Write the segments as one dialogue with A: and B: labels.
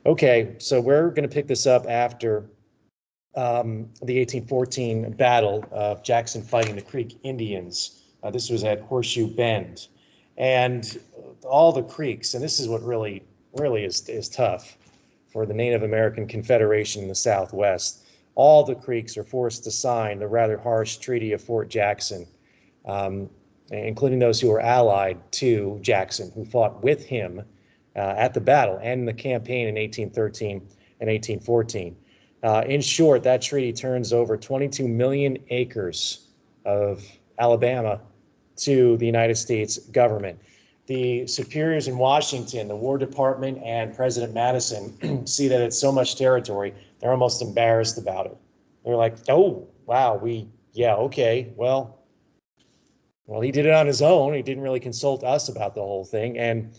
A: Okay, so we're going to pick this up after the 1814 battle of Jackson fighting the Creek Indians. This was at Horseshoe Bend. And all the Creeks, and this is what really is tough for the Native American Confederation in the Southwest, all the Creeks are forced to sign the rather harsh Treaty of Fort Jackson, including those who were allied to Jackson, who fought with him at the battle and in the campaign in 1813 and 1814. In short, that treaty turns over 22 million acres of Alabama to the United States government. The superiors in Washington, the War Department, and President Madison see that it's so much territory, they're almost embarrassed about it. They're like, oh, wow, yeah, okay, well, he did it on his own. He didn't really consult us about the whole thing. And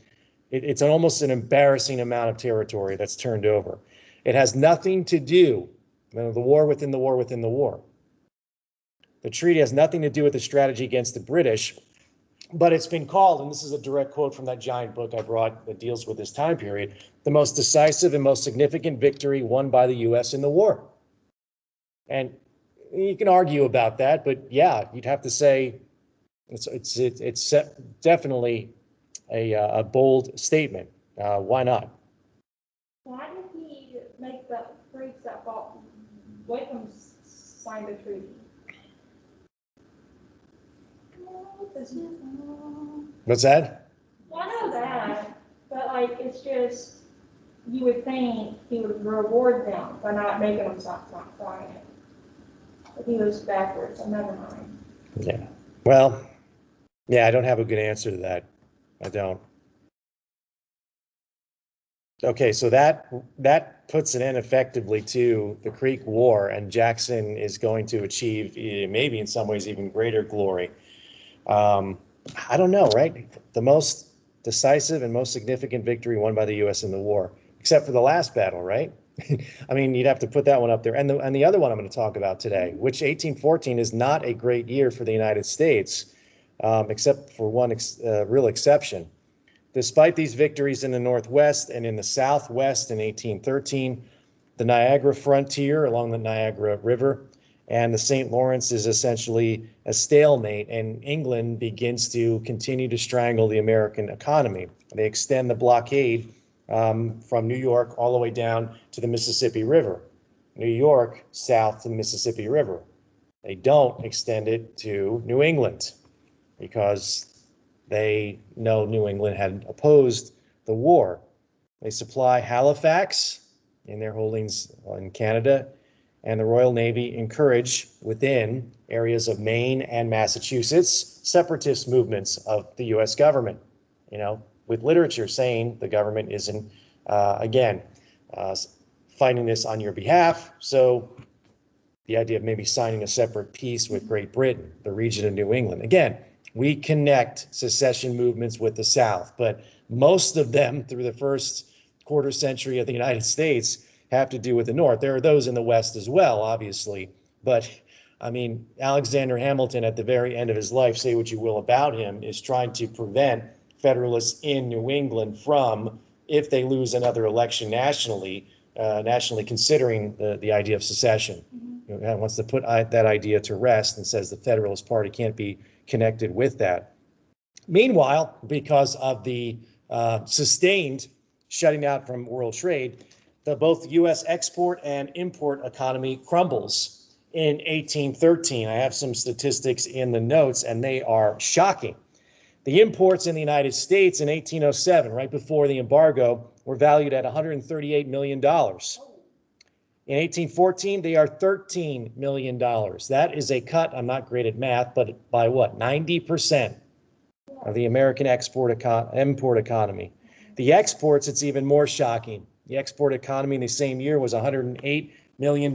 A: it's almost an embarrassing amount of territory that's turned over. It has nothing to do, the war within the war within the war. The treaty has nothing to do with the strategy against the British, but it's been called, and this is a direct quote from that giant book I brought that deals with this time period, the most decisive and most significant victory won by the U.S. in the war. And you can argue about that, but yeah, you'd have to say it's definitely a bold statement. Why not?
B: Why did he make the Greeks that fought with him sign the treaty?
A: What's that?
B: Well, I know that, but like it's just you would think he would reward them by not making them sign it. But he was backwards, so never mind.
A: Yeah. Well, yeah, I don't have a good answer to that. I don't. Okay, so that puts an end effectively to the Creek War, and Jackson is going to achieve maybe in some ways even greater glory. I don't know, right? The most decisive and most significant victory won by the U.S. in the war, except for the last battle, right? I mean, you'd have to put that one up there. And the other one I'm going to talk about today, which 1814 is not a great year for the United States, except for one real exception. Despite these victories in the Northwest and in the Southwest in 1813, the Niagara frontier along the Niagara River and the St. Lawrence is essentially a stalemate, and England begins to continue to strangle the American economy. They extend the blockade from New York all the way down to the Mississippi River. New York south to the Mississippi River. They don't extend it to New England because they know New England had opposed the war. They supply Halifax in their holdings in Canada, and the Royal Navy encourage within areas of Maine and Massachusetts separatist movements of the U.S. government, with literature saying the government isn't, fighting this on your behalf. So the idea of maybe signing a separate peace with Great Britain, the region of New England. Again, we connect secession movements with the South, but most of them through the first quarter century of the United States have to do with the North. There are those in the West as well, obviously, but I mean, Alexander Hamilton at the very end of his life, say what you will about him, is trying to prevent Federalists in New England from, if they lose another election nationally considering the idea of secession. Mm-hmm. Wants to put that idea to rest and says the Federalist Party can't be connected with that. Meanwhile, because of the sustained shutting out from world trade, both U.S. export and import economy crumbles in 1813. I have some statistics in the notes, and they are shocking. The imports in the United States in 1807, right before the embargo, were valued at $138 million. In 1814, they are $13 million. That is a cut, I'm not great at math, but by what, 90% of the American import economy. The exports, it's even more shocking. The export economy in the same year was $108 million.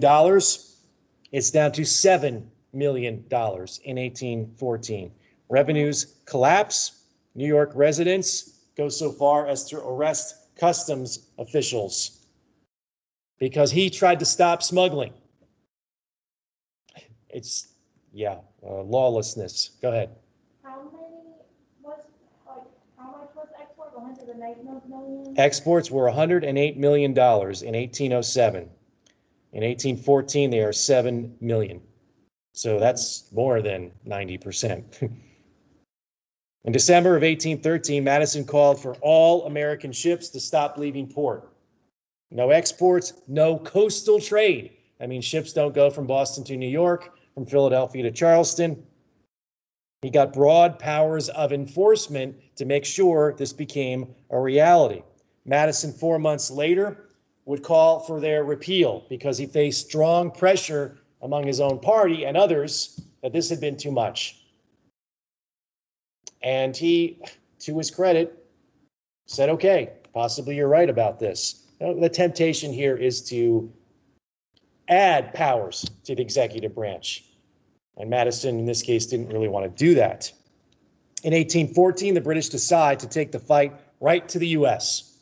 A: It's down to $7 million in 1814. Revenues collapse. New York residents go so far as to arrest customs officials because he tried to stop smuggling. It's, lawlessness. Go ahead.
B: How much was export? 108? $108 million?
A: Exports were $108 million in 1807. In 1814, they are 7 million. So that's more than 90%. In December of 1813, Madison called for all American ships to stop leaving port. No exports, no coastal trade. That means ships don't go from Boston to New York, from Philadelphia to Charleston. He got broad powers of enforcement to make sure this became a reality. Madison, 4 months later, would call for their repeal because he faced strong pressure among his own party and others that this had been too much. And he, to his credit, said, okay, possibly you're right about this. The temptation here is to add powers to the executive branch. And Madison, in this case, didn't really want to do that. In 1814, the British decide to take the fight right to the U.S.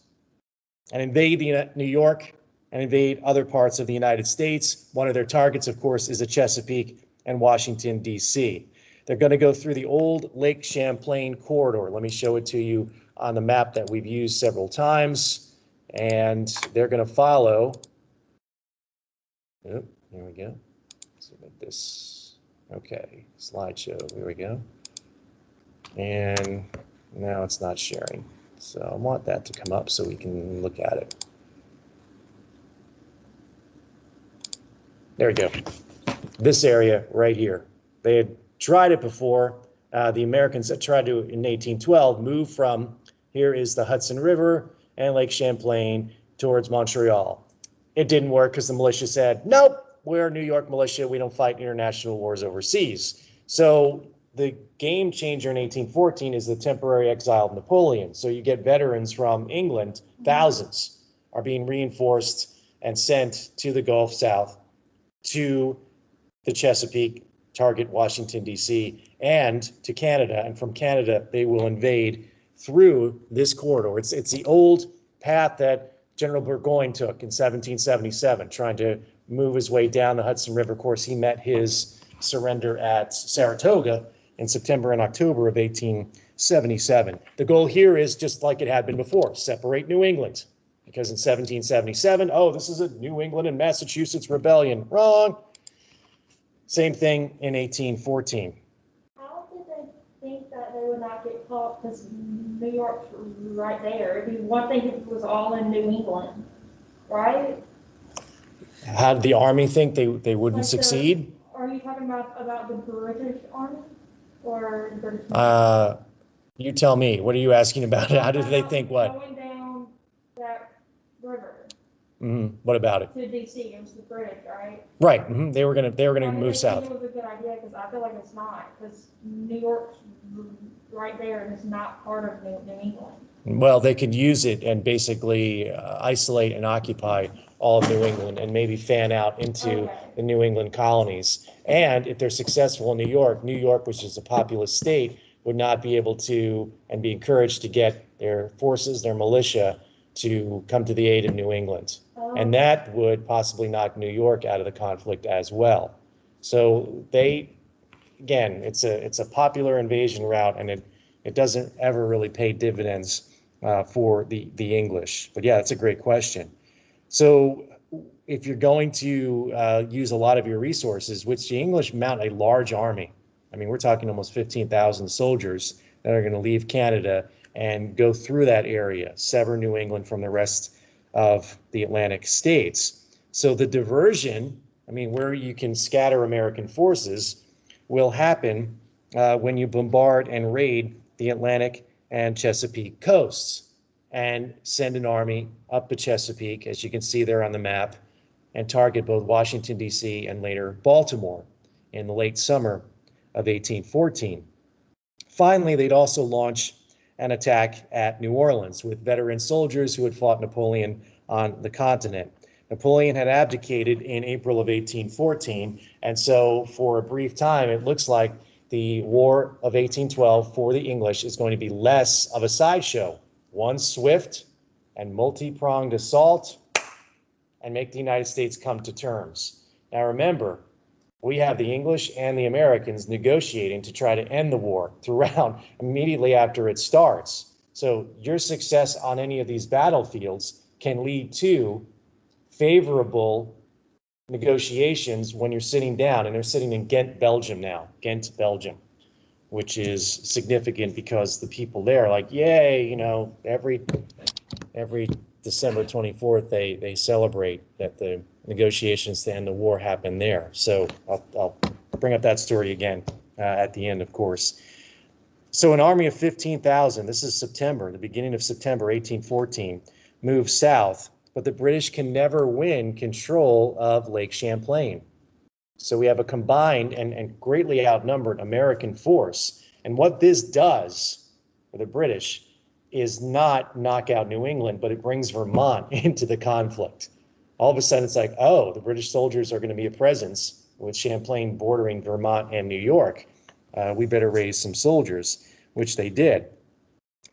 A: and invade New York and invade other parts of the United States. One of their targets, of course, is the Chesapeake and Washington, D.C. They're going to go through the old Lake Champlain corridor. Let me show it to you on the map that we've used several times. And they're going to follow. Oh, here we go. Submit this. Okay, slideshow. Here we go. And now it's not sharing. So I want that to come up so we can look at it. There we go. This area right here. They had tried it before. The Americans had tried to, in 1812, move from, here is the Hudson River and Lake Champlain towards Montreal. It didn't work because the militia said, nope, we're New York militia. We don't fight international wars overseas. So the game changer in 1814 is the temporary exile of Napoleon. So you get veterans from England, thousands, are being reinforced and sent to the Gulf South, to the Chesapeake, target Washington, D.C., and to Canada. And from Canada, they will invade through this corridor. It's the old path that General Burgoyne took in 1777, trying to move his way down the Hudson River. Of course, he met his surrender at Saratoga in September and October of 1877. The goal here is just like it had been before, separate New England. Because in 1777, oh, this is a New England and Massachusetts rebellion. Wrong. Same thing in 1814.
B: How did they think that they would not get caught? Because New York's right there. It'd be one thing if it was all in New England, right?
A: How did the Army think they wouldn't
B: Like
A: succeed?
B: Are you talking about the British Army or the British Navy?
A: You tell me. What are you asking about? How did they think what?
B: Going down that river
A: What about it?
B: to DC, it was the British, right?
A: Right. They were gonna move
B: I
A: south.
B: think it was a good idea because I feel like it's not, because New York's right there and it's not part of New England.
A: Well, they could use it and basically isolate and occupy all of New England and maybe fan out into the New England colonies. And if they're successful in New York, which is a populous state, would not be able to and be encouraged to get their forces, their militia, to come to the aid of New England. And that would possibly knock New York out of the conflict as well. So again, it's a popular invasion route, and it doesn't ever really pay dividends for the English. But yeah, that's a great question. So if you're going to use a lot of your resources, which the English mount a large army. I mean, we're talking almost 15,000 soldiers that are going to leave Canada and go through that area, sever New England from the rest of the Atlantic states. So the diversion, I mean, where you can scatter American forces, will happen when you bombard and raid the Atlantic and Chesapeake coasts and send an army up the Chesapeake, as you can see there on the map, and target both Washington, D.C. and later Baltimore in the late summer of 1814. Finally, they'd also launch an attack at New Orleans with veteran soldiers who had fought Napoleon on the continent. Napoleon had abdicated in April of 1814, and so for a brief time, it looks like the War of 1812 for the English is going to be less of a sideshow, one swift and multi-pronged assault, and make the United States come to terms. Now remember, we have the English and the Americans negotiating to try to end the war throughout immediately after it starts. So your success on any of these battlefields can lead to favorable negotiations when you're sitting down, and they're sitting in Ghent, Belgium now, Ghent, Belgium, which is significant because the people there are like, yay, every December 24th, they celebrate that the negotiations to end the war happened there. So I'll bring up that story again at the end, of course. So an army of 15,000, this is September, the beginning of September 1814, moved south, but the British can never win control of Lake Champlain. So we have a combined and greatly outnumbered American force. And what this does for the British is not knock out New England, but it brings Vermont into the conflict. All of a sudden, it's like, oh, the British soldiers are going to be a presence with Champlain bordering Vermont and New York. We better raise some soldiers, which they did.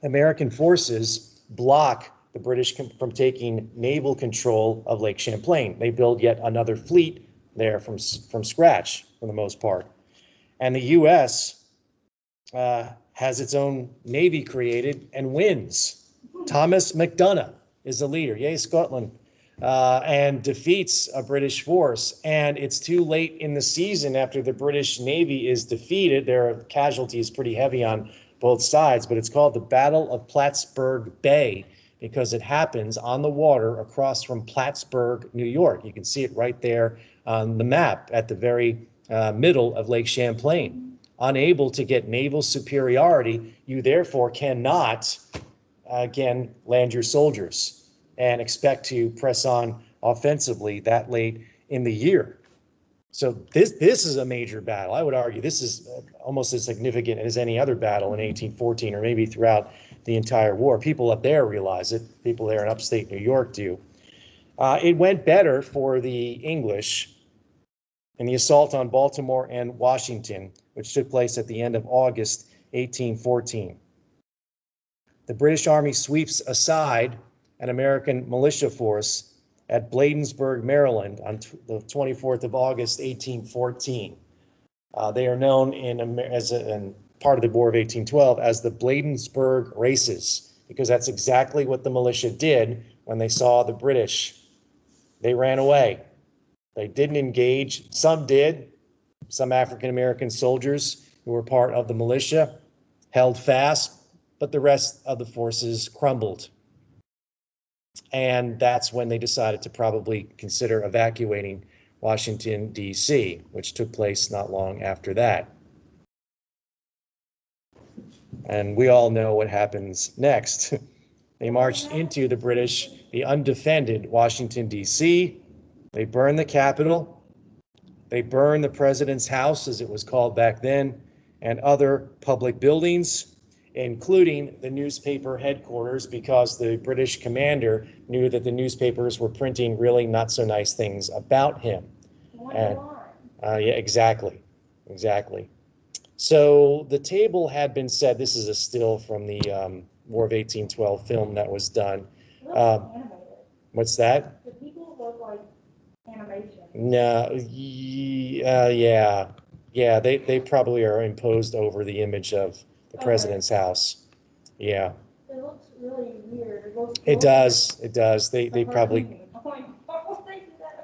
A: American forces block the British from taking naval control of Lake Champlain. They build yet another fleet there from scratch, for the most part. And the U.S. Has its own navy created and wins. Thomas MacDonough is the leader, yay Scotland, and defeats a British force. And it's too late in the season after the British Navy is defeated. Their casualty is pretty heavy on both sides, but it's called the Battle of Plattsburgh Bay because it happens on the water across from Plattsburgh, New York. You can see it right there on the map at the very middle of Lake Champlain. Unable to get naval superiority, you therefore cannot, again, land your soldiers and expect to press on offensively that late in the year. So this is a major battle. I would argue this is almost as significant as any other battle in 1814 or maybe throughout the entire war. People up there realize it. People there in upstate New York do. It went better for the English in the assault on Baltimore and Washington, which took place at the end of August 1814. The British Army sweeps aside an American militia force at Bladensburg, Maryland on the 24th of August, 1814. They are known in part of the War of 1812 as the Bladensburg Races, because that's exactly what the militia did when they saw the British. They ran away. They didn't engage. Some did. Some African-American soldiers who were part of the militia held fast, but the rest of the forces crumbled. And that's when they decided to probably consider evacuating Washington, D.C., which took place not long after that. And we all know what happens next. They marched into the undefended Washington, D.C. They burned the Capitol. They burned the president's house, as it was called back then, and other public buildings, including the newspaper headquarters, because the British commander knew that the newspapers were printing really not so nice things about him. And, yeah, exactly. So the table had been set. This is a still from the War of 1812 film that was done. What's that?
B: The people look like animation.
A: No, yeah, they probably are imposed over the image of the president's house. Yeah.
B: It looks really weird.
A: It does. They probably,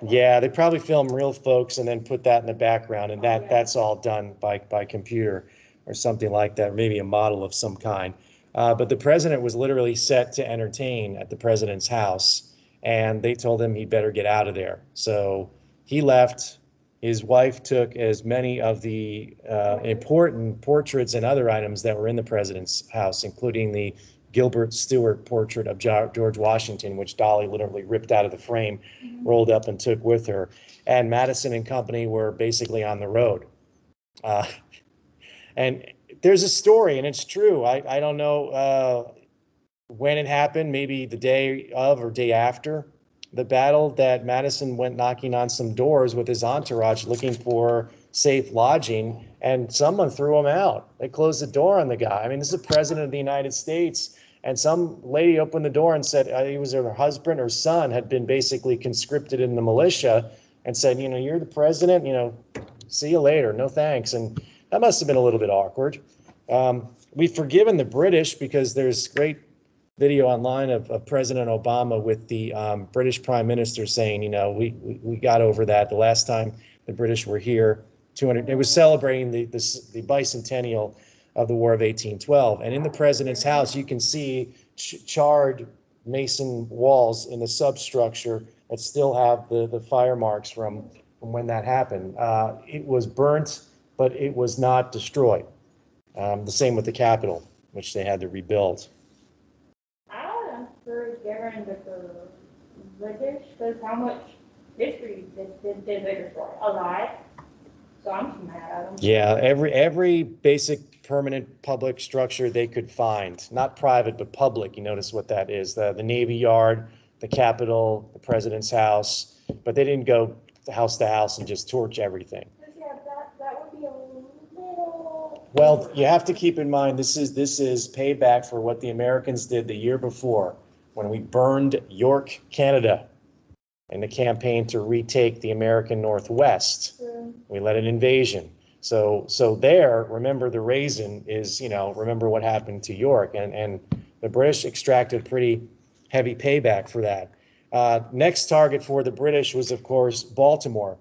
A: yeah, they probably film real folks and then put that in the background, and that's all done by computer or something like that, maybe a model of some kind. But the president was literally set to entertain at the president's house, and they told him he better get out of there. So he left. His wife took as many of the important portraits and other items that were in the president's house, including the Gilbert Stuart portrait of George Washington, which Dolly literally ripped out of the frame, rolled up and took with her. And Madison and company were basically on the road. And there's a story, and it's true. I don't know when it happened, maybe the day of or day after the battle, that Madison went knocking on some doors with his entourage looking for safe lodging, and someone threw him out. They closed the door on the guy. I mean, this is the president of the United States, and some lady opened the door and said it was her husband or son had been basically conscripted in the militia, and said, you're the president, see you later, no thanks. And that must have been a little bit awkward. We've forgiven the British because there's great video online of President Obama with the British Prime Minister saying, you know, we got over that the last time the British were here. 200. It was celebrating the bicentennial of the War of 1812, and in the president's house, you can see charred mason walls in the substructure that still have the fire marks from when that happened. It was burnt, but it was not destroyed. The same with the Capitol, which they had to rebuild.
B: I'm pretty scared that the British, because how much history did they destroy? A lot. So I'm mad at them.
A: Yeah, every basic permanent public structure they could find, not private but public. You notice what that is: the Navy Yard, the Capitol, the President's house. But they didn't go house to house and just torch everything.
B: Yeah, that would be a little.
A: Well, you have to keep in mind this is payback for what the Americans did the year before when we burned York, Canada, in the campaign to retake the American Northwest. We led an invasion. So there, remember the raisin is, you know, remember what happened to York, and the British extracted pretty heavy payback for that. Next target for the British was, of course, Baltimore.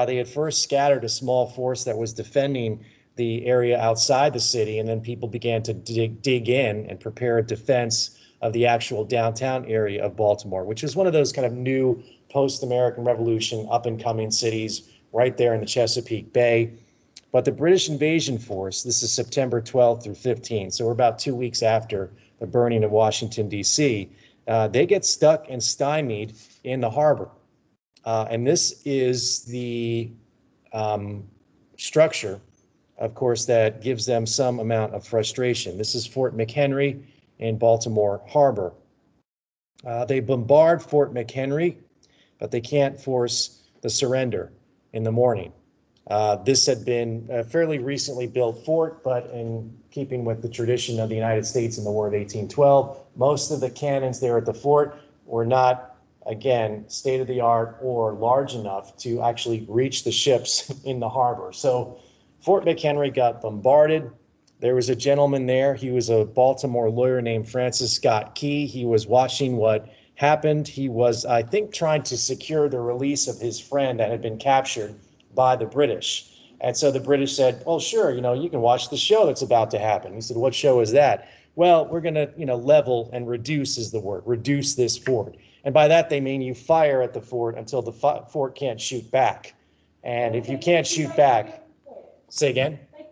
A: They had first scattered a small force that was defending the area outside the city, and then people began to dig in and prepare a defense of the actual downtown area of Baltimore, which is one of those kind of new post-American Revolution up-and-coming cities right there in the Chesapeake Bay. But the British invasion force, this is September 12th through 15th, so we're about 2 weeks after the burning of Washington, D.C., they get stuck and stymied in the harbor. And this is the structure, of course, that gives them some amount of frustration. This is Fort McHenry in Baltimore Harbor. They bombard Fort McHenry, but they can't force the surrender in the morning. This had been a fairly recently built fort, but in keeping with the tradition of the United States in the War of 1812, most of the cannons there at the fort were not, again, state-of-the-art or large enough to actually reach the ships in the harbor. So Fort McHenry got bombarded. There was a gentleman there. He was a Baltimore lawyer named Francis Scott Key. He was watching what happened. He was, I think, trying to secure the release of his friend that had been captured by the British. And so the British said, well, sure, you know, you can watch the show that's about to happen. He said, what show is that? Well, we're going to, you know, level and reduce is the word, reduce this fort. And by that, they mean you fire at the fort until the fort can't shoot back. And if you can't shoot back, say again?
B: They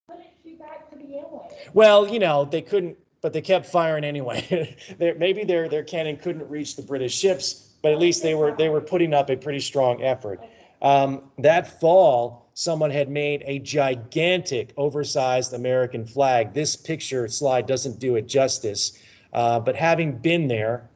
B: couldn't shoot back to begin with.
A: Well, you know, they couldn't, but they kept firing anyway. Maybe their cannon couldn't reach the British ships, but at least they were putting up a pretty strong effort. That fall, someone had made a gigantic, oversized American flag. This picture slide doesn't do it justice, but having been there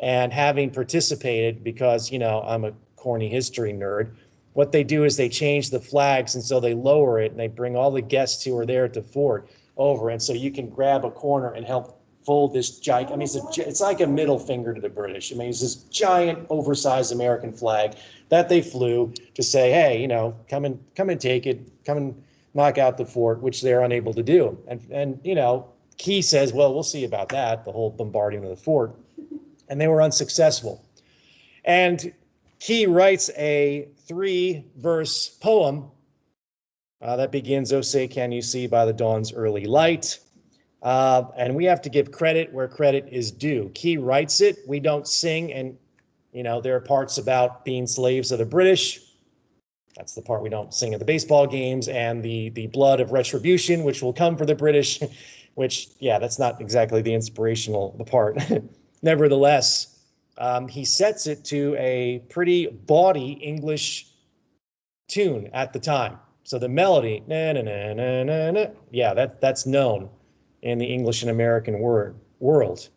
A: and having participated, because, you know, I'm a corny history nerd, what they do is they change the flags, and so they lower it, and they bring all the guests who are there at the fort over, and so you can grab a corner and help fold this giant, I mean, it's like a middle finger to the British. I mean, it's this giant, oversized American flag that they flew to say, hey, you know, come and take it, come and knock out the fort, which they're unable to do. And you know, Key says, well, we'll see about that, the whole bombarding of the fort. And they were unsuccessful. And Key writes a 3-verse poem that begins, "Oh, say, can you see by the dawn's early light?" And we have to give credit where credit is due. Key writes it. We don't sing, and you know, there are parts about being slaves of the British. That's the part we don't sing at the baseball games, and the blood of retribution, which will come for the British, which, yeah, that's not exactly the inspirational part. Nevertheless, he sets it to a pretty bawdy English tune at the time. So the melody, na na na na na na, yeah, that's known in the English and American world.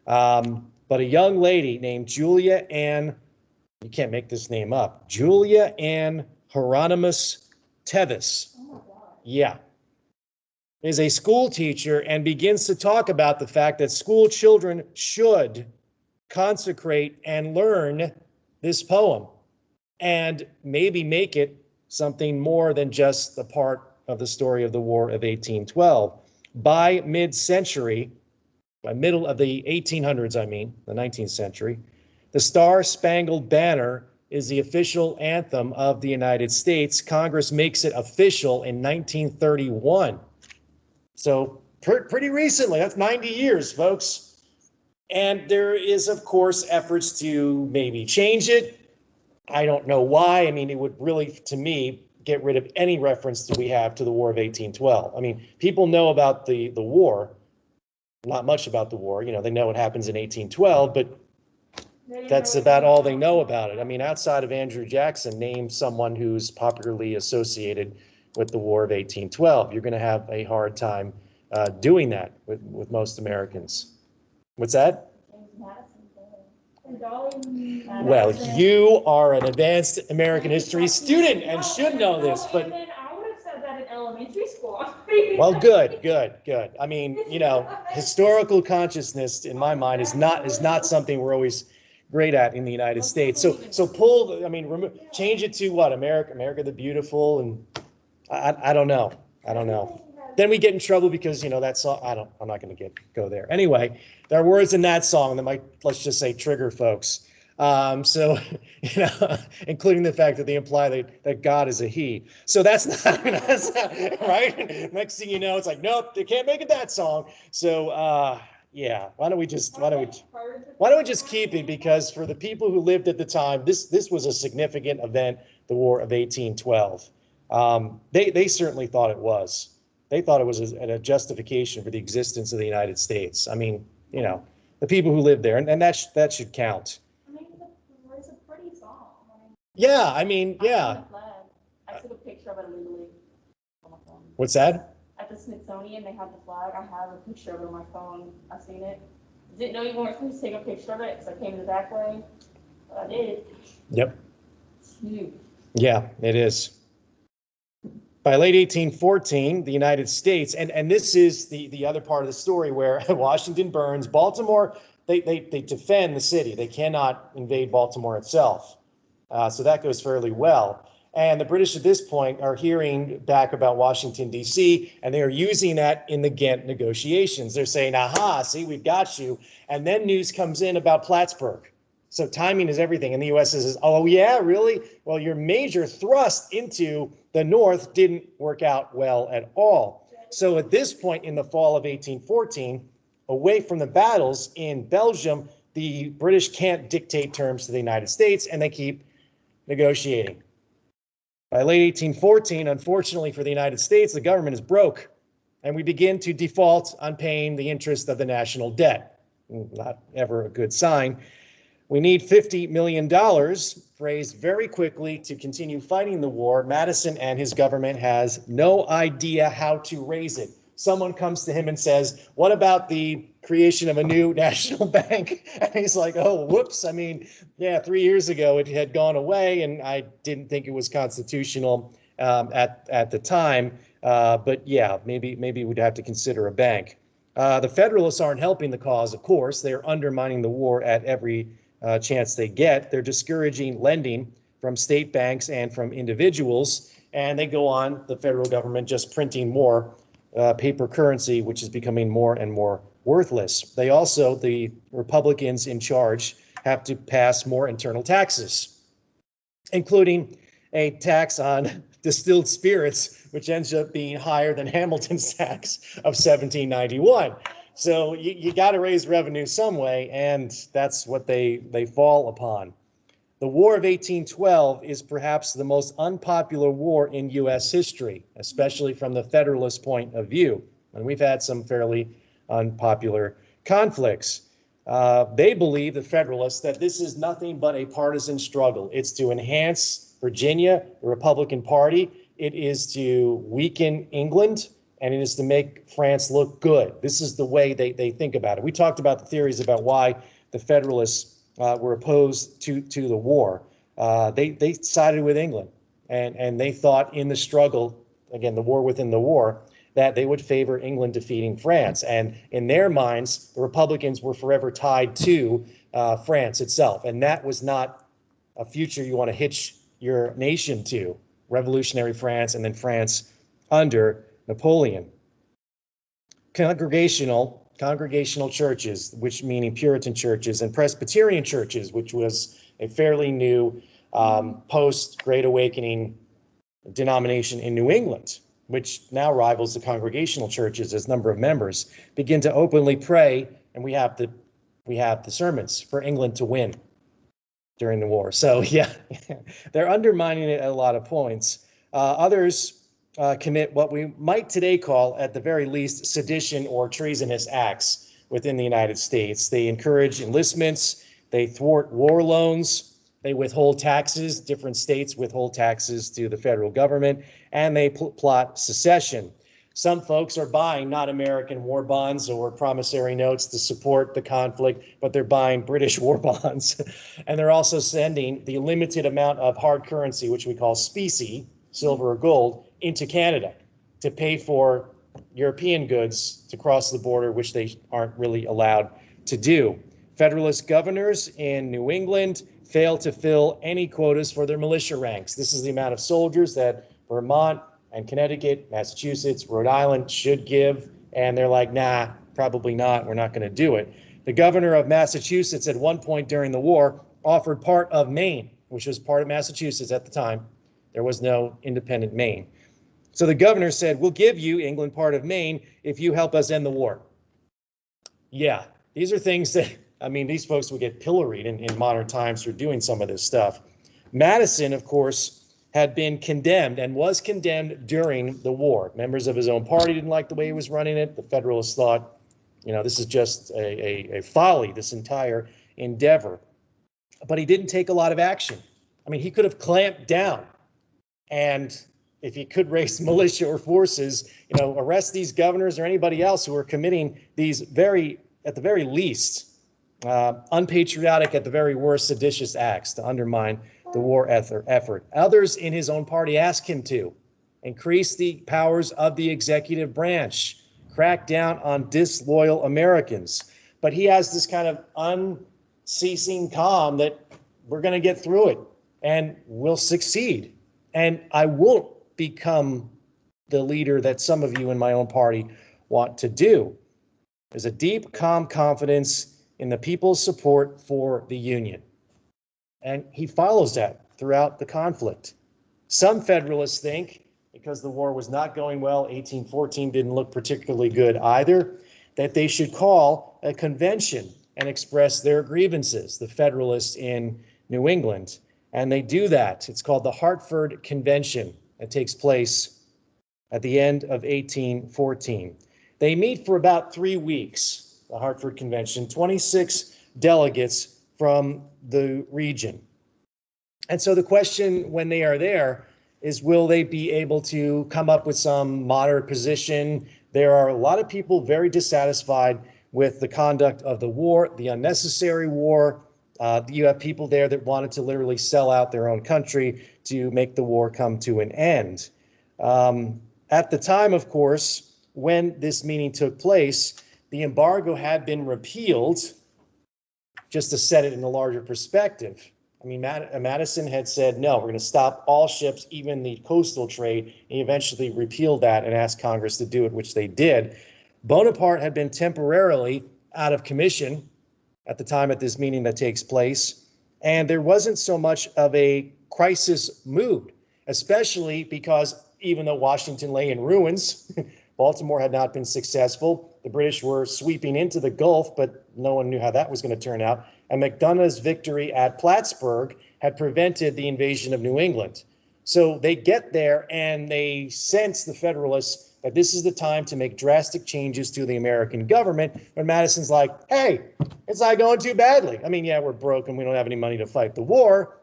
A: But a young lady named Julia Ann, you can't make this name up, Julia Ann Hieronymus Tevis, yeah, is a school teacher and begins to talk about the fact that school children should consecrate and learn this poem and maybe make it something more than just the part of the story of the War of 1812. By mid-century, by middle of the 1800s, I mean, the 19th century. The Star-Spangled Banner is the official anthem of the United States. Congress makes it official in 1931. So pretty recently, that's 90 years, folks. And there is, of course, efforts to maybe change it. I don't know why. I mean, it would really, to me, get rid of any reference that we have to the War of 1812. I mean, people know about the war, not much about the war. You know, they know what happens in 1812, but that's about all they know about it. I mean, outside of Andrew Jackson, name someone who's popularly associated with the War of 1812. You're going to have a hard time doing that with most Americans. What's that? Well, you are an advanced American history student and should know this, but.
B: And then I would have said that in elementary school.
A: Well, good. I mean, you know, historical consciousness in my mind is not something we're always great at in the United States. So pull, I mean, change it to what? America the Beautiful, and I don't know. Then we get in trouble because, you know, that song, I'm not going to go there. Anyway, there are words in that song that might, let's just say, trigger folks. So, you know, including the fact that they imply that God is a he. So that's not right. Next thing you know, it's like, nope, they can't make it that song. So, yeah, why don't we just keep it? Because for the people who lived at the time, this was a significant event, the War of 1812. They certainly thought it was. They thought it was a justification for the existence of the United States. I mean, you know, the people who lived there, and that should count.
B: I mean, it's a pretty song.
A: Yeah, I mean, yeah.
C: I took a picture of it illegally on my phone.
A: What's that?
C: At the Smithsonian, they have the flag. I have a picture of it on my phone. I've seen it. Didn't know you weren't supposed to take a picture of it because I came the back way, but I did.
A: Yep.
C: It's huge.
A: Yeah, it is. By late 1814, the United States, and this is the other part of the story where Washington burns. Baltimore, they defend the city. They cannot invade Baltimore itself. So that goes fairly well. And the British at this point are hearing back about Washington, D.C., and they are using that in the Ghent negotiations. They're saying, aha, see, we've got you. And then news comes in about Plattsburgh. So timing is everything. And the U.S. says, oh, yeah, really? Well, your major thrust into the North didn't work out well at all. So at this point in the fall of 1814, away from the battles in Belgium, the British can't dictate terms to the United States, and they keep negotiating. By late 1814, unfortunately for the United States, the government is broke, and we begin to default on paying the interest of the national debt. Not ever a good sign. We need $50 million raised very quickly to continue fighting the war. Madison and his government has no idea how to raise it. Someone comes to him and says, what about the creation of a new national bank? And he's like, oh, whoops. I mean, yeah, 3 years ago it had gone away, and I didn't think it was constitutional at the time. But yeah, maybe we'd have to consider a bank. The Federalists aren't helping the cause, of course. They're undermining the war at every chance they get. They're discouraging lending from state banks and from individuals, and they go on, the federal government, just printing more paper currency, which is becoming more and more worthless. They also, the Republicans in charge, have to pass more internal taxes, including a tax on distilled spirits, which ends up being higher than Hamilton's tax of 1791. So you got to raise revenue some way, and that's what they fall upon. The War of 1812 is perhaps the most unpopular war in U.S. history, especially from the Federalist point of view. And we've had some fairly unpopular conflicts. They believe, the Federalists, that this is nothing but a partisan struggle. It's to enhance Virginia, the Republican Party. It is to weaken England, and it is to make France look good. This is the way they think about it. We talked about the theories about why the Federalists were opposed to the war. They sided with England, and they thought in the struggle, again, the war within the war, that they would favor England defeating France. And in their minds, the Republicans were forever tied to France itself. And that was not a future you want to hitch your nation to, revolutionary France and then France under Napoleon. Congregational congregational churches, which meaning Puritan churches, and Presbyterian churches, which was a fairly new post-Great Awakening denomination in New England, which now rivals the congregational churches as number of members, begin to openly pray, and we have the sermons for England to win during the war. So yeah, they're undermining it at a lot of points. Others commit what we might today call, at the very least, sedition or treasonous acts within the United States. They encourage enlistments, they thwart war loans, they withhold taxes. Different states withhold taxes to the federal government, and they plot secession. Some folks are buying not American war bonds or promissory notes to support the conflict, but they're buying British war bonds. And they're also sending the limited amount of hard currency, which we call specie, silver or gold, into Canada to pay for European goods to cross the border, which they aren't really allowed to do. Federalist governors in New England fail to fill any quotas for their militia ranks. This is the amount of soldiers that Vermont and Connecticut, Massachusetts, Rhode Island should give, and they're like, nah, probably not, we're not going to do it. The governor of Massachusetts at one point during the war offered part of Maine, which was part of Massachusetts at the time. There was no independent Maine. So the governor said, we'll give you, England, part of Maine if you help us end the war. Yeah, these are things that, I mean, these folks would get pilloried in modern times for doing some of this stuff. Madison, of course, had been condemned and was condemned during the war. Members of his own party didn't like the way he was running it. The Federalists thought, you know, this is just a folly, this entire endeavor. But he didn't take a lot of action. I mean, he could have clamped down, and if he could raise militia or forces, you know, arrest these governors or anybody else who are committing these at the very least, unpatriotic, at the very worst, seditious acts to undermine the war effort. Others in his own party asked him to increase the powers of the executive branch, crack down on disloyal Americans. But he has this kind of unceasing calm that we're going to get through it and we'll succeed. And I won't become the leader that some of you in my own party want to do. There's a deep, calm confidence in the people's support for the Union. And he follows that throughout the conflict. Some Federalists think, because the war was not going well, 1814 didn't look particularly good either, that they should call a convention and express their grievances, the Federalists in New England. And they do that. It's called the Hartford Convention. It takes place at the end of 1814. They meet for about 3 weeks, the Hartford Convention, 26 delegates from the region. And so the question when they are there is, will they be able to come up with some moderate position? There are a lot of people very dissatisfied with the conduct of the war, the unnecessary war. You have people there that wanted to literally sell out their own country to make the war come to an end. At the time, of course, when this meeting took place, the embargo had been repealed. Just to set it in a larger perspective, I mean, Madison had said, no, we're going to stop all ships, even the coastal trade, and he eventually repealed that and asked Congress to do it, which they did. Bonaparte had been temporarily out of commission at the time at this meeting that takes place, and there wasn't so much of a crisis mood, especially because even though Washington lay in ruins, Baltimore had not been successful. The British were sweeping into the Gulf, but no one knew how that was going to turn out. And Macdonough's victory at Plattsburgh had prevented the invasion of New England. So they get there and they sense, the Federalists, that this is the time to make drastic changes to the American government. When Madison's like, hey, it's not going too badly. I mean, yeah, we're broke and we don't have any money to fight the war,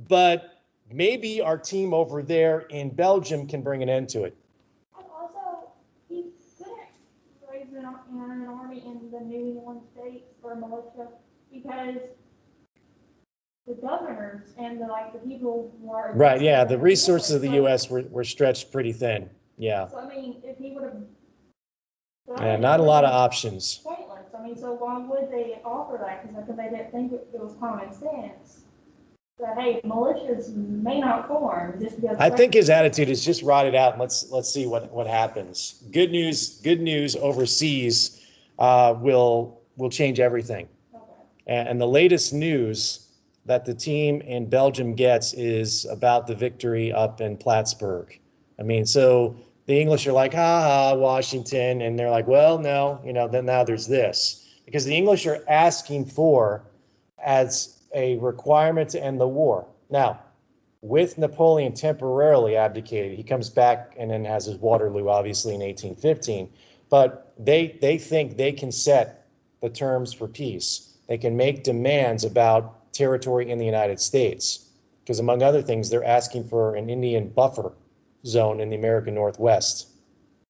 A: but maybe our team over there in Belgium can bring an end to it.
B: And also, he couldn't raise an army in the New England states or militia because the governors and the people who are
A: right. Yeah, the resources of the U.S. were stretched pretty thin. Yeah.
B: So I mean, if he would have,
A: Yeah, not a lot of options.
B: Pointless. I mean, so why would they offer that? Because they didn't think it was common sense. That hey, militias may not form just because.
A: I think his attitude is just ride it out and let's see what happens. Good news overseas. will change everything.
B: Okay.
A: And the latest news that the team in Belgium gets is about the victory up in Plattsburgh. I mean, so the English are like, ha ha, Washington, and they're like, well, no, then now there's this. Because the English are asking for, as a requirement to end the war. Now, with Napoleon temporarily abdicated, he comes back and then has his Waterloo, obviously, in 1815. But they think they can set the terms for peace. They can make demands about territory in the United States. Because among other things, they're asking for an Indian buffer zone in the American Northwest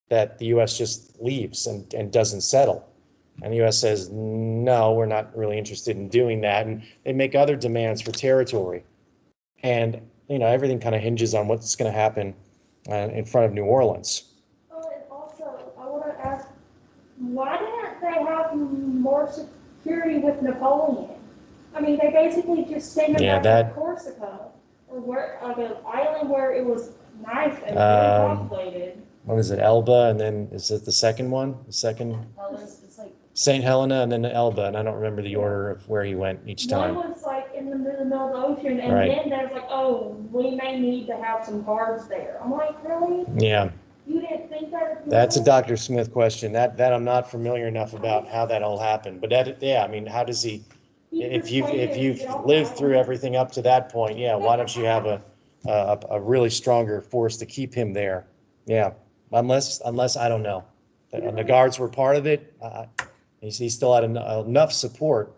A: that the U.S. just leaves and doesn't settle. And the U.S. says, no, we're not really interested in doing that. And they make other demands for territory. And, everything kind of hinges on what's going to happen in front of New Orleans.
B: Oh, and also, I want to ask, why didn't they have more security with Napoleon? I mean, they basically just sent him back to Corsica, or an island where it was nice and very populated.
A: What is it, Elba, and then is it the second one? The second?
C: It's like
A: St. Helena and then Elba, and I don't remember the order of where he went each time.
B: One was like in the middle of the ocean, and
A: Right.
B: then there's like, oh, we may need to have some guards there. I'm like, really?
A: Yeah,
B: You didn't think that?
A: that's a Dr. Smith question. That I'm not familiar enough about how that all happened. But I mean, how does he? If you've lived through everything up to that point, yeah, why don't you have a really stronger force to keep him there? Yeah, unless I don't know. And the guards were part of it. He still had enough support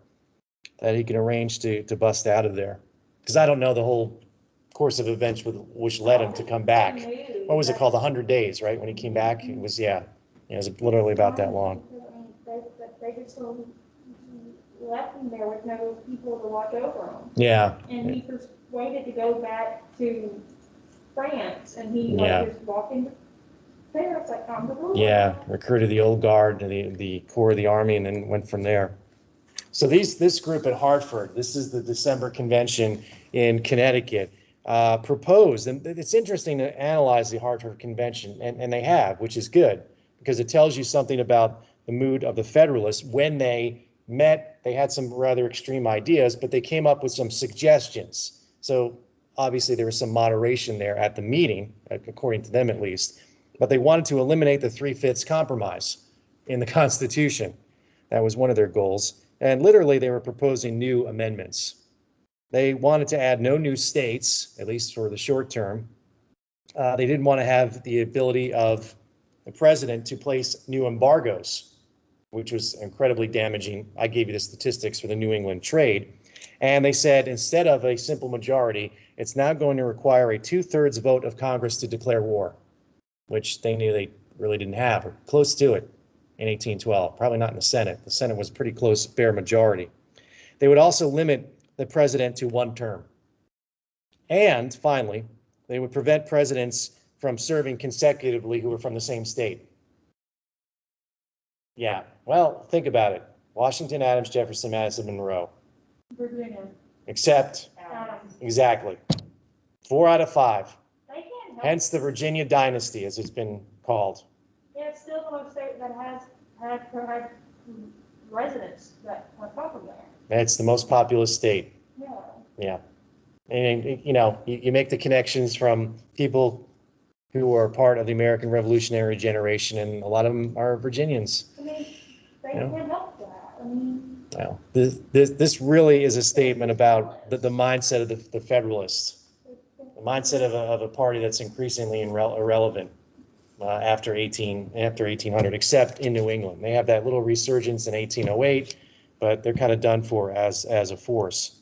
A: that he can arrange to bust out of there. Because I don't know the whole course of events which led him to come back. What was it called? 100 days, right? When he came back, it was it was literally about that long.
B: They just left him there with no people to watch over him.
A: Yeah.
B: And he persuaded to go back to France, and he just walked into Paris like I'm the ruler.
A: Yeah, recruited the old guard, the core of the army, and then went from there. So this group at Hartford, this is the December convention in Connecticut, proposed, and it's interesting to analyze the Hartford Convention, and they have, which is good, because it tells you something about the mood of the Federalists. When they met, they had some rather extreme ideas, but they came up with some suggestions. So obviously there was some moderation there at the meeting, according to them at least, but they wanted to eliminate the 3/5 compromise in the Constitution. That was one of their goals. And literally, they were proposing new amendments. They wanted to add no new states, at least for the short term. They didn't want to have the ability of the president to place new embargoes, which was incredibly damaging. I gave you the statistics for the New England trade. And they said, instead of a simple majority, it's now going to require a 2/3 vote of Congress to declare war, which they knew they really didn't have, or close to it in 1812, probably not in the Senate. The Senate was pretty close, bare majority. They would also limit the president to one term. And finally, they would prevent presidents from serving consecutively who were from the same state. Yeah, well, think about it. Washington, Adams, Jefferson, Madison, Monroe.
B: Virginia.
A: Except,
B: Adams.
A: exactly, 4 out of 5.
B: They can't help
A: Hence the Virginia dynasty, as it's been called.
B: Yeah, it's still the most state that has had residents that have come from there.
A: It's the most populous state.
B: Yeah.
A: Yeah. And, you make the connections from people who are part of the American Revolutionary generation, and a lot of them are Virginians.
B: I mean, they can't help that. I mean.
A: Well, this really is a statement about the mindset of the Federalists, the mindset of a party that's increasingly irrelevant after 1800, except in New England. They have that little resurgence in 1808, but they're kind of done for as a force.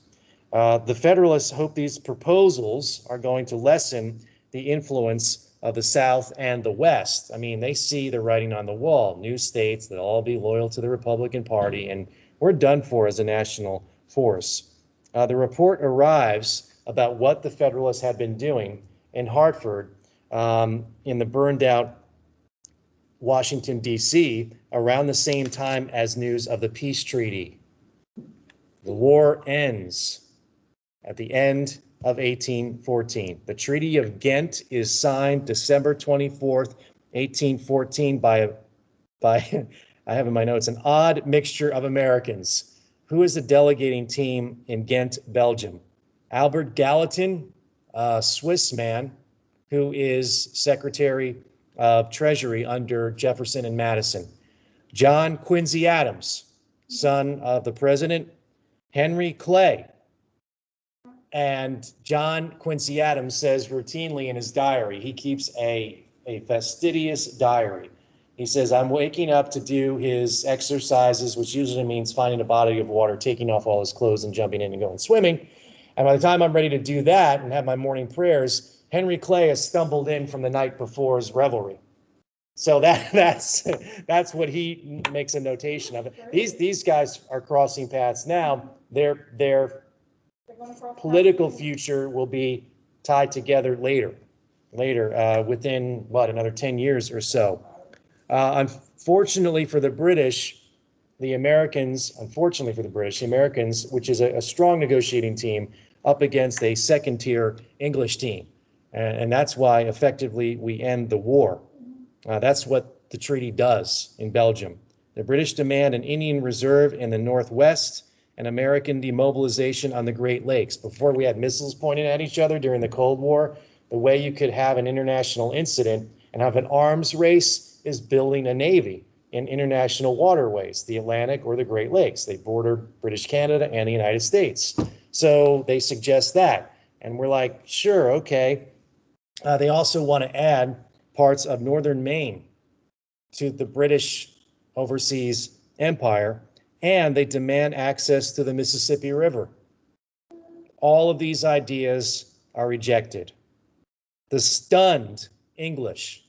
A: The Federalists hope these proposals are going to lessen the influence of the South and the West. I mean, they see the writing on the wall, new states that all be loyal to the Republican Party, and we're done for as a national force. The report arrives about what the Federalists had been doing in Hartford in the burned out Washington, D.C., around the same time as news of the peace treaty. The war ends at the end of 1814. The Treaty of Ghent is signed December 24th, 1814 by I have in my notes, an odd mixture of Americans. Who is the delegating team in Ghent, Belgium? Albert Gallatin, a Swiss man who is Secretary of Treasury under Jefferson and Madison. John Quincy Adams, son of the president, Henry Clay. And John Quincy Adams says routinely in his diary, he keeps a fastidious diary. He says, I'm waking up to do his exercises, which usually means finding a body of water, taking off all his clothes and jumping in and going swimming. And by the time I'm ready to do that and have my morning prayers, Henry Clay has stumbled in from the night before's revelry. So that's what he makes a notation of it. These guys are crossing paths now. Their political future will be tied together later, within another 10 years or so. Unfortunately for the British, the Americans, which is a strong negotiating team, up against a second-tier English team. And that's why, effectively, we end the war. That's what the treaty does in Belgium. The British demand an Indian reserve in the Northwest and American demobilization on the Great Lakes. Before we had missiles pointed at each other during the Cold War, the way you could have an international incident and have an arms race is building a navy in international waterways, the Atlantic or the Great Lakes. They border British Canada and the United States. So they suggest that. And we're like, sure, okay. They also want to add parts of northern Maine to the British overseas empire, and they demand access to the Mississippi River. All of these ideas are rejected. The stunned English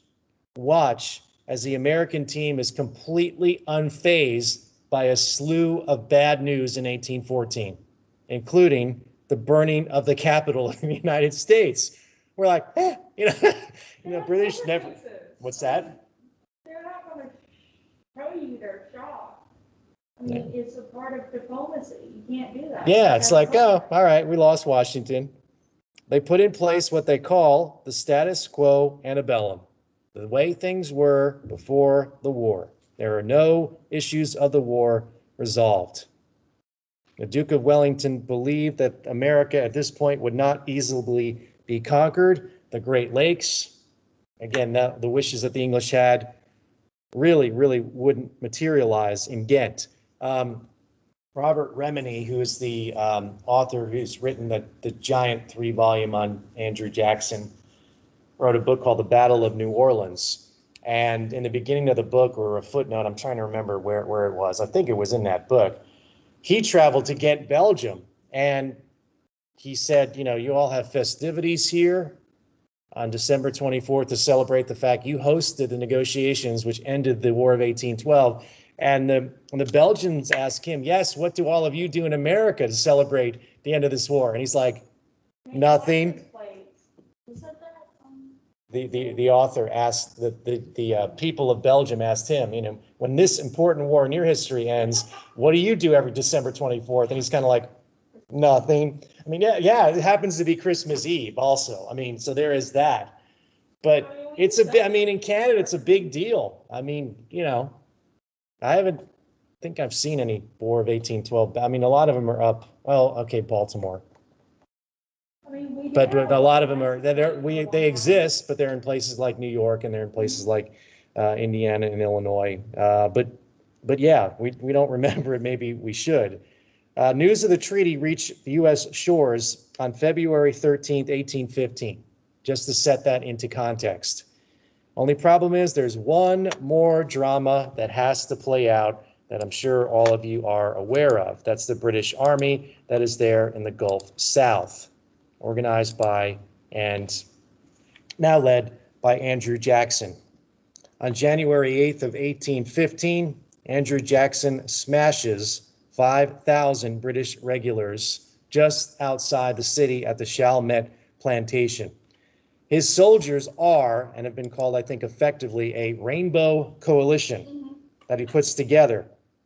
A: watch as the American team is completely unfazed by a slew of bad news in 1814, including the burning of the Capitol in the United States. We're like, British never. What's that?
B: They're not going to show you their shot. I mean, it's a part of diplomacy. You can't do that.
A: Yeah, it's like, oh, all right, we lost Washington. They put in place what they call the status quo antebellum, the way things were before the war. There are no issues of the war resolved. The Duke of Wellington believed that America at this point would not easily be conquered. The Great Lakes, again, the wishes that the English had really wouldn't materialize in Ghent. Robert Remini, who is the author who's written the giant 3-volume on Andrew Jackson, wrote a book called The Battle of New Orleans. And in the beginning of the book, or a footnote, I'm trying to remember where it was. I think it was in that book. He traveled to Ghent, Belgium, and he said, you all have festivities here on December 24th to celebrate the fact you hosted the negotiations which ended the War of 1812. And the Belgians asked him, yes, what do all of you do in America to celebrate the end of this war? And he's like, nothing. The author asked, the people of Belgium asked him, when this important war in your history ends, what do you do every December 24th? And he's kind of like, nothing. I mean, yeah, it happens to be Christmas Eve also. I mean, so there is that. But it's in Canada, it's a big deal. I mean, I think I've seen any War of 1812. I mean, a lot of them are up. Well, okay, Baltimore. But a lot of them they exist, but they're in places like New York and they're in places like Indiana and Illinois. But yeah, we don't remember it. Maybe we should. News of the treaty reached the U.S. shores on February 13th, 1815, just to set that into context. Only problem is there's one more drama that has to play out that I'm sure all of you are aware of. That's the British Army that is there in the Gulf South, organized by and now led by Andrew Jackson. On January 8th of 1815, Andrew Jackson smashes 5,000 British regulars just outside the city at the Chalmette plantation. His soldiers are, and have been called, I think, effectively, a rainbow coalition that he puts together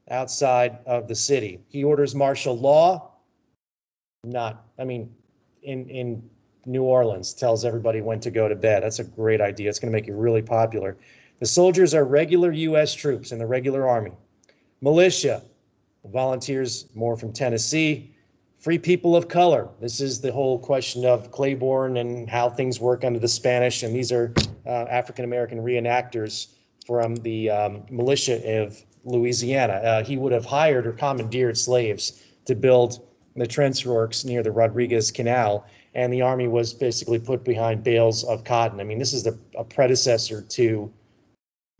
A: outside of the city. He orders martial law, in New Orleans, tells everybody when to go to bed. That's a great idea. It's going to make you really popular. The soldiers are regular U.S. troops in the regular army. Militia, volunteers more from Tennessee. Free people of color. This is the whole question of Claiborne and how things work under the Spanish. And these are African-American reenactors from the militia of Louisiana. He would have hired or commandeered slaves to build the trench works near the Rodriguez Canal. And the army was basically put behind bales of cotton. I mean, this is a predecessor to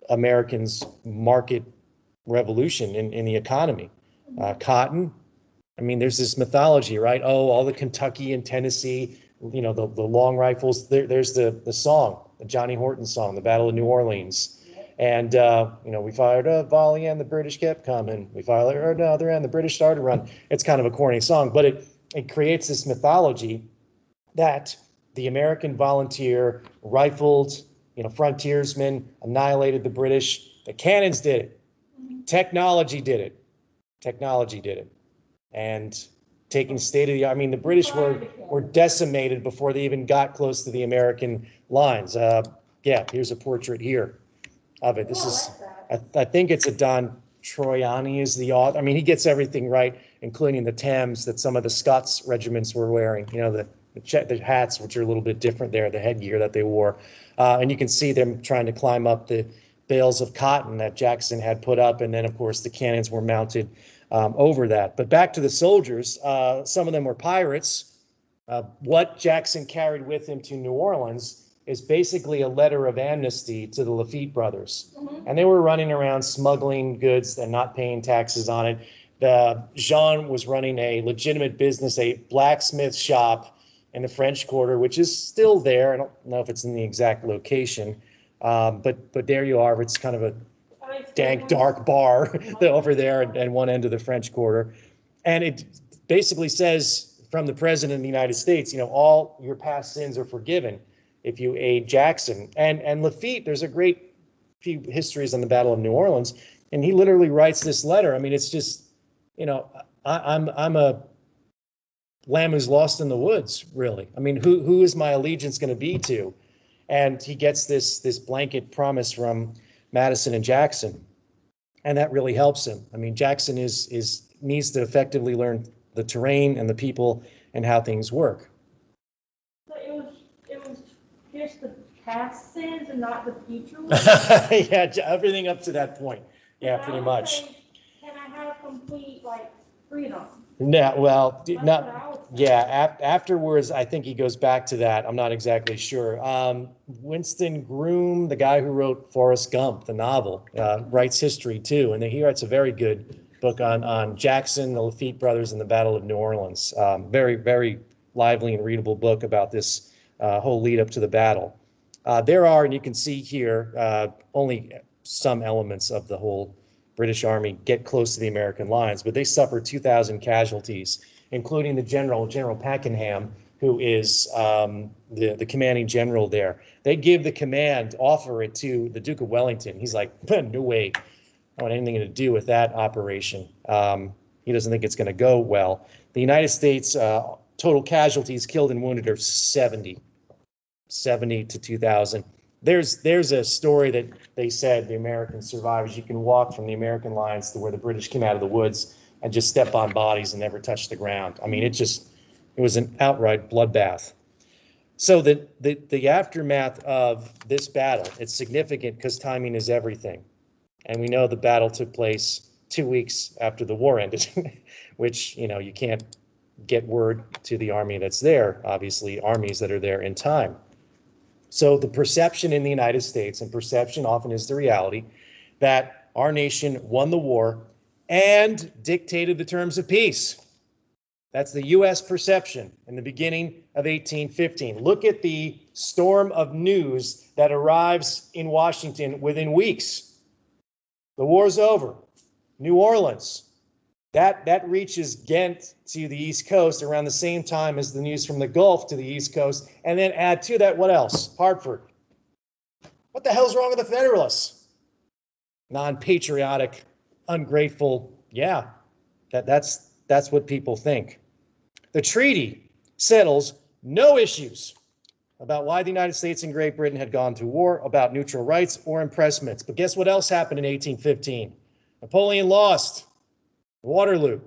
A: Americans' market revolution in the economy. Cotton. I mean, there's this mythology, right? Oh, all the Kentucky and Tennessee, you know, the long rifles. There's the song, the Johnny Horton song, the Battle of New Orleans. And, you know, we fired a volley and the British kept coming. We fired another and the British started to run. It's kind of a corny song, but it creates this mythology that the American volunteer rifled, you know, frontiersmen annihilated the British. The cannons did it. Technology did it. Technology did it. And taking state of the art, I mean, the British were decimated before they even got close to the American lines. Yeah, here's a portrait here of it. This is, I think it's a Don Troiani is the author. I mean, he gets everything right, including the Thames that some of the Scots regiments were wearing, you know, the hats, which are a little bit different there, the headgear that they wore. And you can see them trying to climb up the bales of cotton that Jackson had put up. And then, of course, the cannons were mounted over that. But back to the soldiers, some of them were pirates. What Jackson carried with him to New Orleans is basically a letter of amnesty to the Lafitte brothers. And they were running around smuggling goods and not paying taxes on it. Jean was running a legitimate business, a blacksmith shop in the French Quarter, which is still there. I don't know if it's in the exact location, but there you are. It's kind of a dank, dark bar over there at one end of the French Quarter. And it basically says from the President of the United States, you know, all your past sins are forgiven if you aid Jackson. And Lafitte, there's a great few histories on the Battle of New Orleans, and he literally writes this letter. I mean, it's just, you know, I'm a lamb who's lost in the woods, really. I mean, who is my allegiance going to be to? And he gets this blanket promise from Madison and Jackson, and that really helps him. I mean, Jackson needs to effectively learn the terrain and the people and how things work.
B: So it was just the past sins and not the future ones?
A: Yeah, everything up to that point. Yeah,
B: And I
A: pretty
B: would
A: much.
B: say, can I have complete freedom?
A: No, well,
B: That's
A: not.
B: what I would say.
A: Yeah, afterwards, I think he goes back to that. I'm not exactly sure. Winston Groom, the guy who wrote Forrest Gump, the novel, writes history too, and he writes a very good book on Jackson, the Lafitte brothers, and the Battle of New Orleans. Very, very lively and readable book about this whole lead up to the battle. There are, and you can see here, only some elements of the whole British Army get close to the American lines, but they suffered 2,000 casualties, including the General Pakenham, who is the commanding general there. They give the command, offer it to the Duke of Wellington. He's like, no way, I don't want anything to do with that operation. He doesn't think it's going to go well. The United States total casualties killed and wounded are 70 to 2,000. There's a story that they said the American survivors, you can walk from the American lines to where the British came out of the woods and just step on bodies and never touch the ground. I mean, it was an outright bloodbath. So the aftermath of this battle, it's significant because timing is everything. And we know the battle took place 2 weeks after the war ended, which, you know, you can't get word to the army that's there, obviously armies that are there in time. So the perception in the United States, and perception often is the reality, that our nation won the war and dictated the terms of peace. That's the U.S. perception in the beginning of 1815. Look at the storm of news that arrives in Washington within weeks. The war's over. New Orleans. That reaches Ghent to the East Coast around the same time as the news from the Gulf to the East Coast. And then add to that, what else? Hartford. What the hell's wrong with the Federalists? Non-patriotic, ungrateful. Yeah, that's what people think. The treaty settles no issues. about why the United States and Great Britain had gone to war, about neutral rights or impressments. But guess what else happened in 1815? Napoleon lost Waterloo.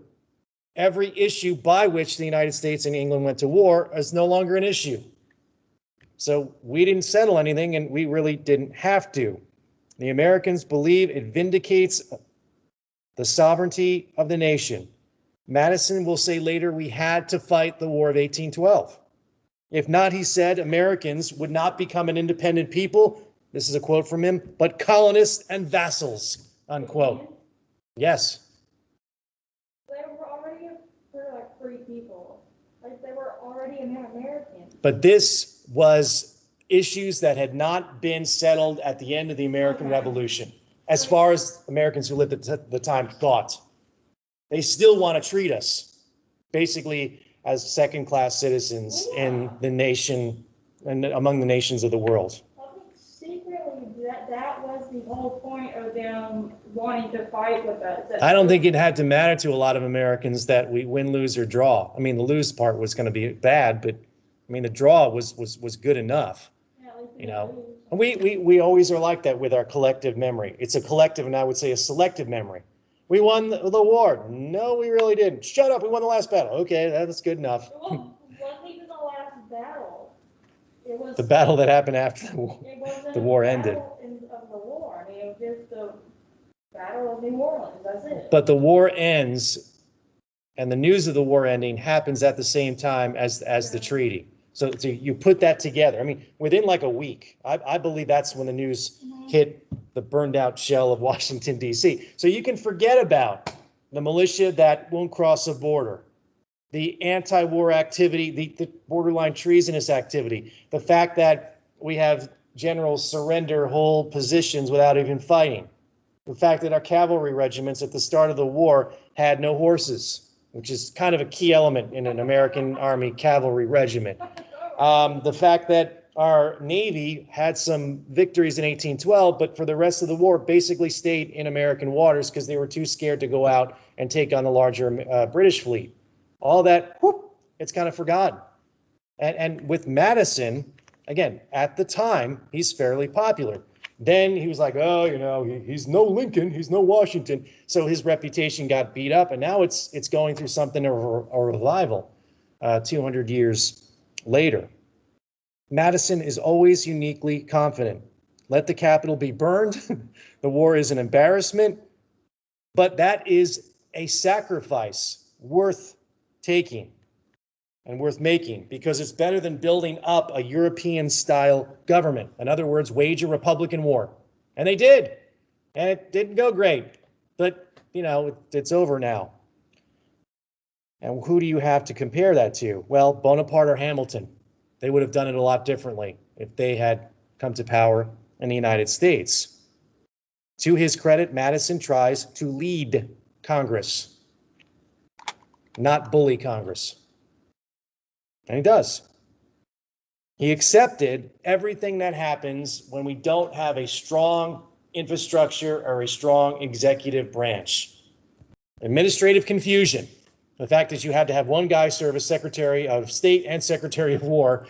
A: Every issue by which the United States and England went to war is no longer an issue. So we didn't settle anything, and we really didn't have to. The Americans believe it vindicates the sovereignty of the nation. Madison will say later, we had to fight the War of 1812. If not, he said, Americans would not become an independent people, this is a quote from him, but colonists and vassals, unquote. Yes.
B: They were already like free people. Like they were already American.
A: But this was issues that had not been settled at the end of the American Revolution, as far as Americans who lived at the time thought. They still want to treat us basically as second-class citizens in the nation and among the nations of the world.
B: I think secretly that was the whole point of them wanting to fight with us.
A: I don't think it had to matter to a lot of Americans that we win, lose, or draw. I mean, the lose part was going to be bad, but I mean, the draw was good enough.
B: Yeah, at least
A: You know, and we always are like that with our collective memory. It's a collective, and I would say a selective memory. We won the war. No, we really didn't. Shut up. We won the last battle. Okay, that's good enough.
B: It wasn't even the last battle. It was
A: The battle that happened after
B: It wasn't
A: the war
B: a
A: ended.
B: battle of the war. I mean, it was just the Battle of New Orleans. That's it.
A: But the war ends, and the news of the war ending happens at the same time as the treaty. So you put that together. I mean, within like a week, I believe that's when the news hit the burned out shell of Washington, D.C. So you can forget about the militia that won't cross a border, the anti-war activity, the borderline treasonous activity, the fact that we have generals surrender whole positions without even fighting, the fact that our cavalry regiments at the start of the war had no horses, which is kind of a key element in an American Army cavalry regiment. The fact that our Navy had some victories in 1812, but for the rest of the war basically stayed in American waters because they were too scared to go out and take on the larger British fleet. All that, whoop, it's kind of forgotten. And with Madison, again, at the time, he's fairly popular. Then he was like, oh, you know, he's no Lincoln, he's no Washington. So his reputation got beat up, and now it's going through something of a revival 200 years later. Madison is always uniquely confident. Let the Capitol be burned. The war is an embarrassment, but that is a sacrifice worth taking and worth making because it's better than building up a European-style government. In other words, wage a Republican war. And they did. And it didn't go great. But, you know, it's over now. And who do you have to compare that to? Well, Bonaparte or Hamilton. They would have done it a lot differently if they had come to power in the United States. To his credit, Madison tries to lead Congress, not bully Congress. And he does. He accepted everything that happens when we don't have a strong infrastructure or a strong executive branch. Administrative confusion. The fact that you had to have one guy serve as Secretary of State and Secretary of War,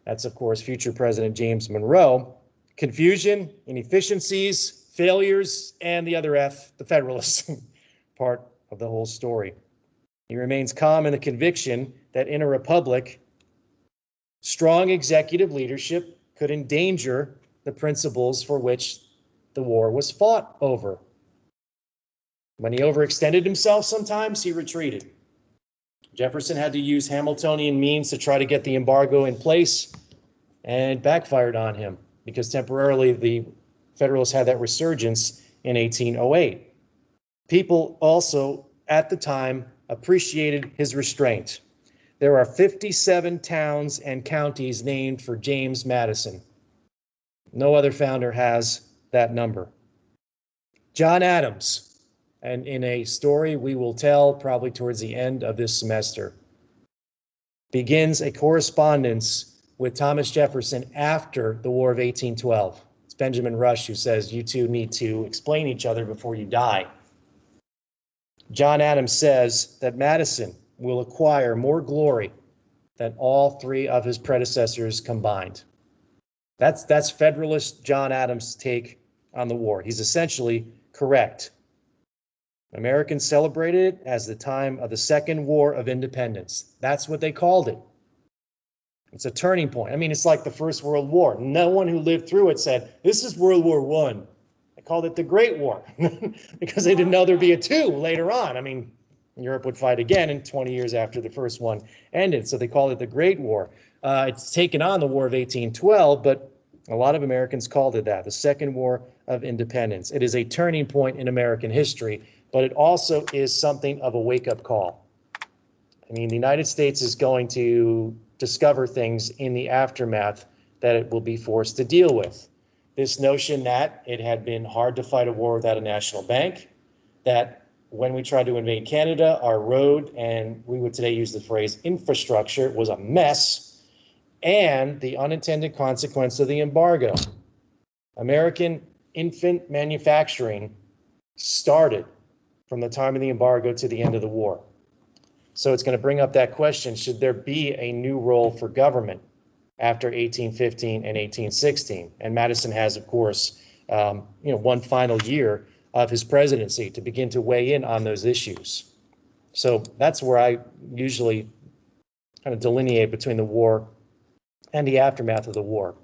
A: that's, of course, future President James Monroe. Confusion, inefficiencies, failures, and the other F, the Federalists, part of the whole story. He remains calm in the conviction that in a republic, strong executive leadership could endanger the principles for which the war was fought over. When he overextended himself sometimes, he retreated. Jefferson had to use Hamiltonian means to try to get the embargo in place, and it backfired on him because temporarily the Federalists had that resurgence in 1808. People also, at the time, appreciated his restraint. There are 57 towns and counties named for James Madison. No other founder has that number. John Adams, and in a story we will tell probably towards the end of this semester, begins a correspondence with Thomas Jefferson after the War of 1812. It's Benjamin Rush who says, you two need to explain each other before you die. John Adams says that Madison will acquire more glory than all three of his predecessors combined. That's Federalist John Adams' take on the war. He's essentially correct. Americans celebrated it as the time of the Second War of Independence. That's what they called it. It's a turning point. I mean, it's like the First World War. No one who lived through it said, this is World War I. They called it the Great War because they didn't know there'd be a two later on. I mean, Europe would fight again in 20 years after the first one ended. So they called it the Great War. It's taken on the War of 1812, but a lot of Americans called it that, the Second War of Independence. It is a turning point in American history, but it also is something of a wake-up call. I mean, the United States is going to discover things in the aftermath that it will be forced to deal with. This notion that it had been hard to fight a war without a national bank, that when we tried to invade Canada, our road, and we would today use the phrase infrastructure, was a mess, and the unintended consequence of the embargo. American infant manufacturing started from the time of the embargo to the end of the war. So it's going to bring up that question, should there be a new role for government after 1815 and 1816? And Madison has, of course, one final year of his presidency to begin to weigh in on those issues. So that's where I usually kind of delineate between the war and the aftermath of the war.